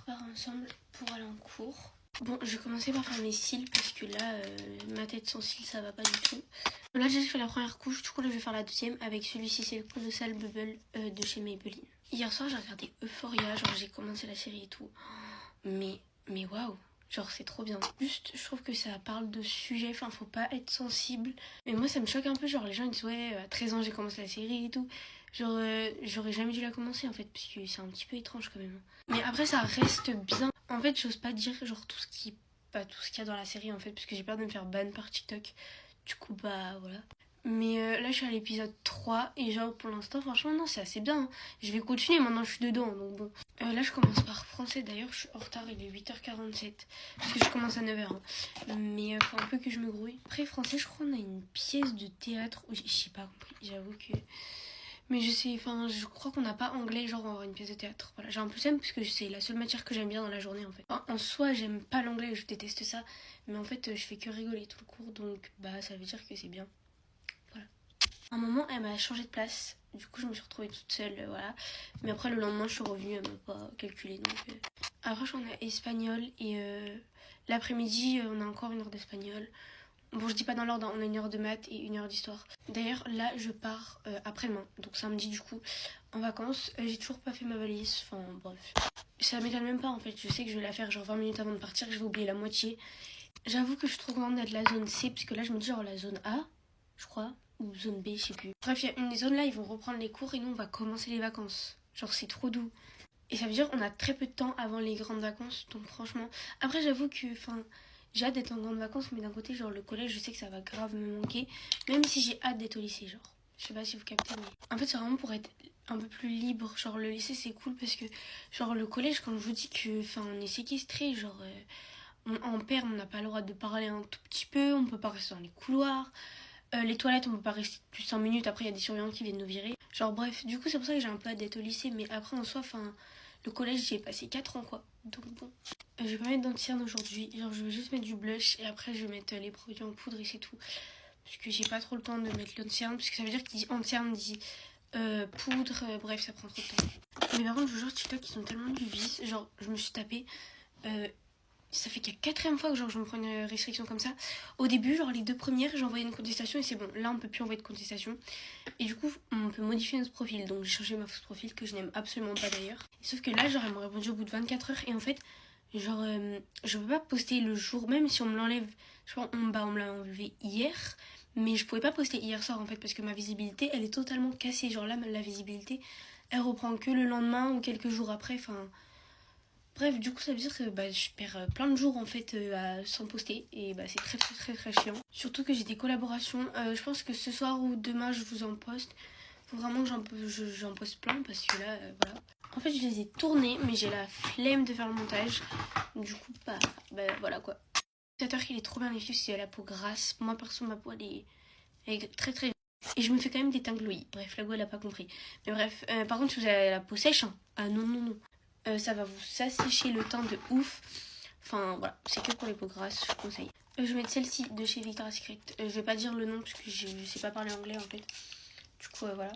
repart ensemble pour aller en cours. Bon, je vais commencer par faire mes cils parce que là, ma tête sans cils, ça va pas du tout. Là, j'ai fait la première couche, du coup, là, je vais faire la deuxième avec celui-ci, c'est le Colossal Bubble de chez Maybelline. Hier soir, j'ai regardé Euphoria, genre j'ai commencé la série et tout. Mais waouh, genre c'est trop bien. Juste, je trouve que ça parle de sujets, enfin, faut pas être sensible. Mais moi, ça me choque un peu, genre les gens ils disent ouais, à 13 ans, j'ai commencé la série et tout. Genre, j'aurais jamais dû la commencer en fait, parce que c'est un petit peu étrange quand même. Mais après, ça reste bien. En fait, j'ose pas dire genre tout ce qu'il y a dans la série en fait, parce que j'ai peur de me faire ban par TikTok. Du coup, bah voilà. Mais là, je suis à l'épisode 3 et genre pour l'instant, franchement, non, c'est assez bien. Hein. Je vais continuer, maintenant je suis dedans, donc bon. Là, je commence par français, d'ailleurs, je suis en retard, il est 8h47. Parce que je commence à 9h. Hein. Mais faut un peu que je me grouille. Après, français, je crois qu'on a une pièce de théâtre où j'ai pas compris, j'avoue que... Mais je crois qu'on n'a pas anglais, genre on va avoir une pièce de théâtre. Voilà, j'ai un peu seum parce que c'est la seule matière que j'aime bien dans la journée en fait. Enfin, en soi, j'aime pas l'anglais, je déteste ça. Mais en fait, je fais que rigoler tout le cours, donc bah ça veut dire que c'est bien. Voilà. À un moment, elle m'a changé de place. Du coup, je me suis retrouvée toute seule, voilà. Mais après, le lendemain, je suis revenue, elle m'a pas calculé. Donc, Après, je suis en espagnol et l'après-midi, on a encore une heure d'espagnol. Bon, je dis pas dans l'ordre, on a une heure de maths et une heure d'histoire. D'ailleurs, là, je pars après-demain, donc samedi du coup, en vacances. J'ai toujours pas fait ma valise, enfin bref. Ça m'étonne même pas en fait, je sais que je vais la faire genre 20 minutes avant de partir, que je vais oublier la moitié. J'avoue que je suis trop contente d'être la zone C, parce que là, je me dis genre la zone A, je crois, ou zone B, je sais plus. Bref, il y a une des zones là, ils vont reprendre les cours et nous, on va commencer les vacances. Genre, c'est trop doux. Et ça veut dire qu'on a très peu de temps avant les grandes vacances, donc franchement... Après, j'avoue que, j'ai hâte d'être en grandes vacances, mais d'un côté, genre le collège, je sais que ça va grave me manquer, même si j'ai hâte d'être au lycée, genre. Je sais pas si vous captez, mais... En fait, c'est vraiment pour être un peu plus libre. Genre, le lycée, c'est cool parce que, genre, le collège, quand je vous dis que, on est séquestré, genre... en paire, on n'a pas le droit de parler un tout petit peu, on peut pas rester dans les couloirs. Les toilettes, on peut pas rester plus de 5 minutes, après il y a des surveillants qui viennent nous virer. Genre bref, du coup c'est pour ça que j'ai un peu hâte d'être au lycée, mais après en soi, le collège j'y ai passé 4 ans quoi. Donc bon. Je vais pas mettre d'anti-cerne aujourd'hui, genre je vais juste mettre du blush et après je vais mettre les produits en poudre et c'est tout. Parce que j'ai pas trop le temps de mettre l'anti-cerne, parce que ça veut dire qu'il dit anti-cerne, dit poudre, bref ça prend trop de temps. Mais par contre je vous jure TikTok ils sont tellement du vice, genre je me suis tapé... ça fait qu'il y a 4e fois que genre, je me prends une restriction comme ça. Au début, genre les 2 premières, j'ai envoyé une contestation et c'est bon. Là, on peut plus envoyer de contestation. Et du coup, on peut modifier notre profil. Donc j'ai changé ma photo de profil que je n'aime absolument pas d'ailleurs. Sauf que là, genre, elle m'a répondu au bout de 24 heures. Et en fait, genre, je peux pas poster le jour, même si on me l'enlève. Je crois on me l'a enlevé hier. Mais je pouvais pas poster hier soir en fait parce que ma visibilité, elle est totalement cassée. Genre là, la visibilité, elle reprend que le lendemain ou quelques jours après. Enfin... Bref, du coup, ça veut dire que je perds plein de jours en fait sans poster et c'est très très très très chiant. Surtout que j'ai des collaborations. Je pense que ce soir ou demain, je vous en poste. Faut vraiment que j'en poste plein parce que là, voilà. En fait, je les ai tournés, mais j'ai la flemme de faire le montage. Du coup, voilà quoi. L'utilisateur qu'il est trop bien, les filles, c'est la peau grasse. Moi, perso, ma peau, elle est très très... Et je me fais quand même des teintes glowy. Bref, la go, elle a pas compris. Mais bref, par contre, si vous avez la peau sèche, hein, ah non, non, non. Ça va vous s'assécher le teint de ouf. Enfin voilà, c'est que pour les peaux grasses, je conseille. Je vais mettre celle-ci de chez Victoria's Secret. Je vais pas dire le nom parce que je sais pas parler anglais en fait. Du coup voilà.